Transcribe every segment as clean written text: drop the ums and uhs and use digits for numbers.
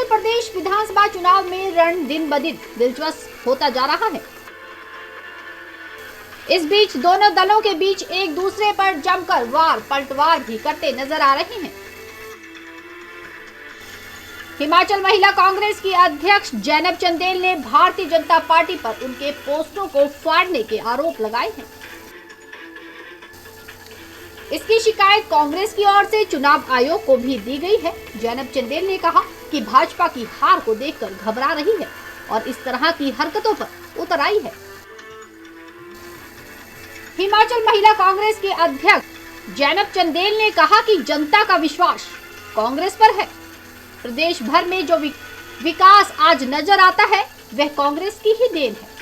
प्रदेश विधानसभा चुनाव में रण दिन ब दिन दिलचस्प होता जा रहा है। इस बीच दोनों दलों के बीच एक दूसरे पर जमकर वार पलटवार भी करते नजर आ रहे हैं। हिमाचल महिला कांग्रेस की अध्यक्ष जैनब चंदेल ने भारतीय जनता पार्टी पर उनके पोस्टरों को फाड़ने के आरोप लगाए हैं। इसकी शिकायत कांग्रेस की ओर से चुनाव आयोग को भी दी गई है। जैनब चंदेल ने कहा कि भाजपा की हार को देखकर घबरा रही है और इस तरह की हरकतों पर उतर आई है। हिमाचल महिला कांग्रेस के अध्यक्ष जैनब चंदेल ने कहा कि जनता का विश्वास कांग्रेस पर है। प्रदेश भर में जो विकास आज नजर आता है वह कांग्रेस की ही देन है।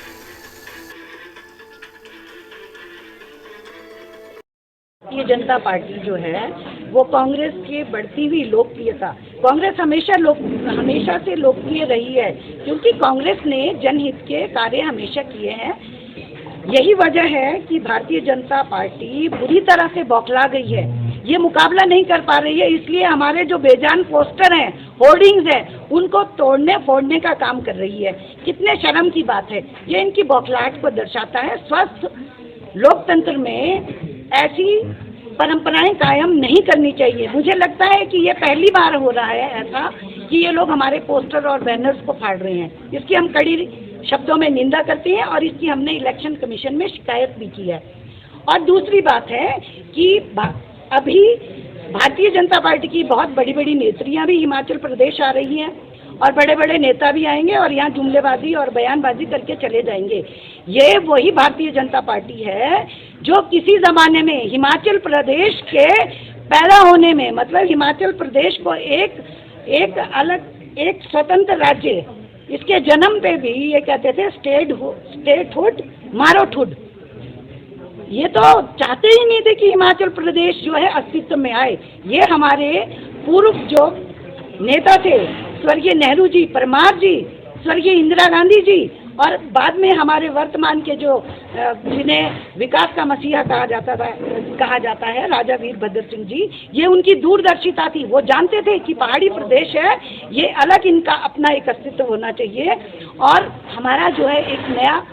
भारतीय जनता पार्टी जो है वो कांग्रेस की बढ़ती हुई लोकप्रियता, कांग्रेस हमेशा से लोकप्रिय रही है क्योंकि कांग्रेस ने जनहित के कार्य हमेशा किए हैं। यही वजह है कि भारतीय जनता पार्टी बुरी तरह से बौखला गई है, ये मुकाबला नहीं कर पा रही है। इसलिए हमारे जो बेजान पोस्टर हैं, होर्डिंग्स हैं, उनको तोड़ने फोड़ने का काम कर रही है। कितने शर्म की बात है, ये इनकी बौखलाहट को दर्शाता है। स्वस्थ लोकतंत्र में ऐसी परंपराएं कायम नहीं करनी चाहिए। मुझे लगता है कि ये पहली बार हो रहा है ऐसा कि ये लोग हमारे पोस्टर और बैनर्स को फाड़ रहे हैं। इसकी हम कड़ी शब्दों में निंदा करते हैं और इसकी हमने इलेक्शन कमीशन में शिकायत भी की है। और दूसरी बात है कि अभी भारतीय जनता पार्टी की बहुत बड़ी बड़ी नेत्रियां भी हिमाचल प्रदेश आ रही हैं और बड़े बड़े नेता भी आएंगे और यहाँ जुमलेबाजी और बयानबाजी करके चले जाएंगे। ये वही भारतीय जनता पार्टी है जो किसी जमाने में हिमाचल प्रदेश के पैदा होने में, मतलब हिमाचल प्रदेश को एक स्वतंत्र राज्य, इसके जन्म पे भी ये कहते थे स्टेटहुड मारोठुड। ये तो चाहते ही नहीं थे कि हिमाचल प्रदेश जो है अस्तित्व में आए। ये हमारे पूर्व जो नेता थे, स्वर्गीय नेहरू जी, परमार जी, स्वर्गीय इंदिरा गांधी जी और बाद में हमारे वर्तमान के जो जिन्हें विकास का मसीहा कहा जाता है राजा वीरभद्र सिंह जी, ये उनकी दूरदर्शिता थी। वो जानते थे कि पहाड़ी प्रदेश है, ये अलग इनका अपना एक अस्तित्व होना चाहिए और हमारा जो है एक नया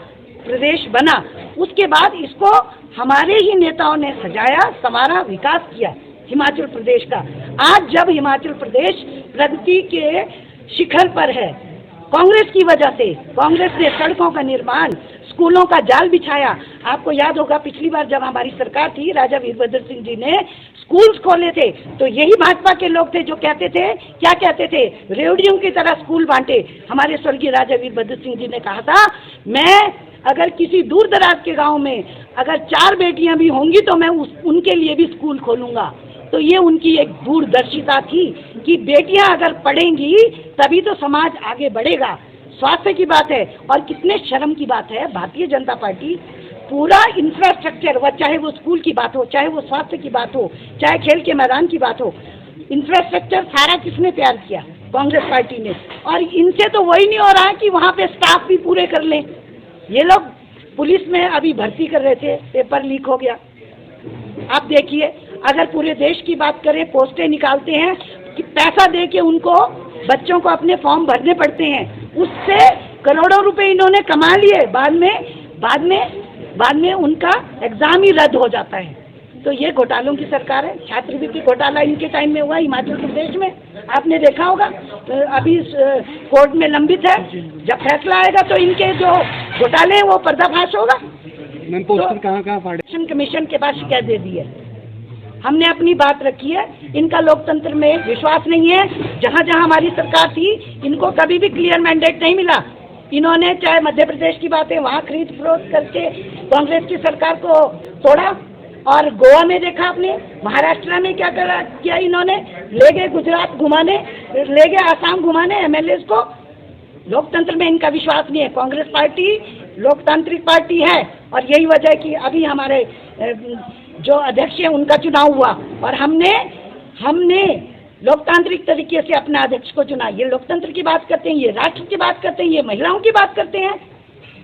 प्रदेश बना। उसके बाद इसको हमारे ही नेताओं ने सजाया, संवारा, विकास किया हिमाचल प्रदेश का। आज जब हिमाचल प्रदेश प्रगति के शिखर पर है, कांग्रेस की वजह से, कांग्रेस ने सड़कों का निर्माण, स्कूलों का जाल बिछाया। आपको याद होगा पिछली बार जब हमारी सरकार थी, राजा वीरभद्र सिंह जी ने स्कूल्स खोले थे, तो यही भाजपा के लोग थे जो कहते थे, क्या कहते थे, रेवड़ियों की तरह स्कूल बांटे। हमारे स्वर्गीय राजा वीरभद्र सिंह जी ने कहा था, मैं अगर किसी दूर दराज के गांव में अगर 4 बेटियां भी होंगी तो मैं उनके लिए भी स्कूल खोलूंगा। तो ये उनकी एक दूरदर्शिता थी कि बेटियां अगर पढ़ेंगी तभी तो समाज आगे बढ़ेगा। स्वास्थ्य की बात है और कितने शर्म की बात है, भारतीय जनता पार्टी पूरा इंफ्रास्ट्रक्चर, वह चाहे वो स्कूल की बात हो, चाहे वो स्वास्थ्य की बात हो, चाहे खेल के मैदान की बात हो, इंफ्रास्ट्रक्चर सारा किसने तैयार किया? कांग्रेस पार्टी ने। और इनसे तो वही नहीं हो रहा है कि वहाँ पे स्टाफ भी पूरे कर लें। ये लोग पुलिस में अभी भर्ती कर रहे थे, पेपर लीक हो गया। आप देखिए, अगर पूरे देश की बात करें, पोस्टें निकालते हैं कि पैसा दे के उनको बच्चों को अपने फॉर्म भरने पड़ते हैं, उससे करोड़ों रुपए इन्होंने कमा लिए, बाद में उनका एग्जाम ही रद्द हो जाता है। तो ये घोटालों की सरकार है। छात्रवृत्ति घोटाला इनके टाइम में हुआ हिमाचल प्रदेश में, आपने देखा होगा। तो अभी कोर्ट में लंबित है, जब फैसला आएगा तो इनके जो घोटाले हैं वो पर्दाफाश होगा। पोस्टर कहाँ इलेक्शन कमीशन के पास शिकायत दे दी है, हमने अपनी बात रखी है। इनका लोकतंत्र में विश्वास नहीं है। जहाँ जहाँ हमारी सरकार थी, इनको कभी भी क्लियर मैंडेट नहीं मिला। इन्होंने चाहे मध्य प्रदेश की बात है, वहाँ खरीद फरोख्त करके कांग्रेस की सरकार को तोड़ा। और गोवा में देखा आपने, महाराष्ट्र में क्या किया इन्होंने, ले गए गुजरात घुमाने, ले गए आसाम घुमाने एमएलएस को। लोकतंत्र में इनका विश्वास नहीं है। कांग्रेस पार्टी लोकतांत्रिक पार्टी है और यही वजह है कि अभी हमारे जो अध्यक्ष हैं उनका चुनाव हुआ और हमने लोकतांत्रिक तरीके से अपने अध्यक्ष को चुना। ये लोकतंत्र की बात करते हैं, ये राष्ट्र की बात करते हैं, ये महिलाओं की बात करते हैं।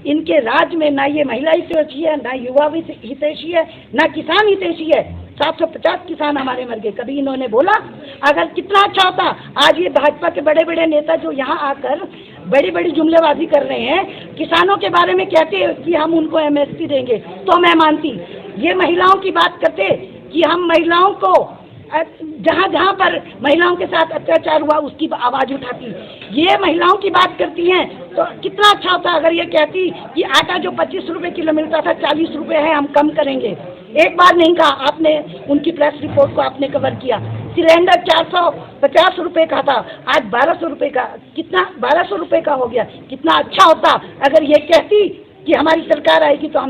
इनके राज्य में ना ये महिला हितैषी है, ना युवा हितैषी है, ना किसान हितैषी है। 750 किसान हमारे मर गए, कभी इन्होंने बोला? अगर कितना अच्छा होता। आज ये भाजपा के बड़े बड़े नेता जो यहाँ आकर बड़ी बड़ी जुमलेबाजी कर रहे हैं, किसानों के बारे में कहते हैं कि हम उनको एमएसपी देंगे, तो मैं मानती। ये महिलाओं की बात करते कि हम महिलाओं को जहाँ जहाँ पर महिलाओं के साथ अत्याचार हुआ उसकी आवाज उठाती। ये महिलाओं की बात करती हैं, तो कितना अच्छा होता अगर ये कहती कि आटा जो 25 रुपए किलो मिलता था 40 रुपए है, हम कम करेंगे। एक बार नहीं कहा आपने, उनकी प्रेस रिपोर्ट को आपने कवर किया। सिलेंडर 450 रुपए का था, आज 1200 रुपए का, कितना 1200 रुपए का हो गया। कितना अच्छा होता अगर ये कहती कि हमारी सरकार आएगी तो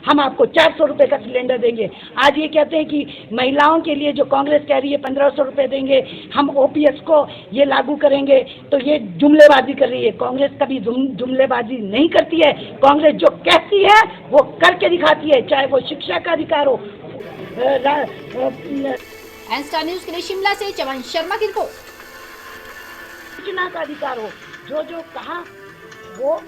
हम आपको 400 रुपए का सिलेंडर देंगे। आज ये कहते हैं कि महिलाओं के लिए जो कांग्रेस कह रही है 1500 रुपए देंगे, हम ओपीएस को ये लागू करेंगे, तो ये जुमलेबाजी कर रही है। कांग्रेस कभी जुमलेबाजी नहीं करती है। कांग्रेस जो कहती है वो करके दिखाती है, चाहे वो शिक्षा का अधिकार हो। एनस्टार न्यूज के लिए शिमला से चमन शर्मा की रिपोर्ट। सूचना का अधिकार हो, जो जो कहा वो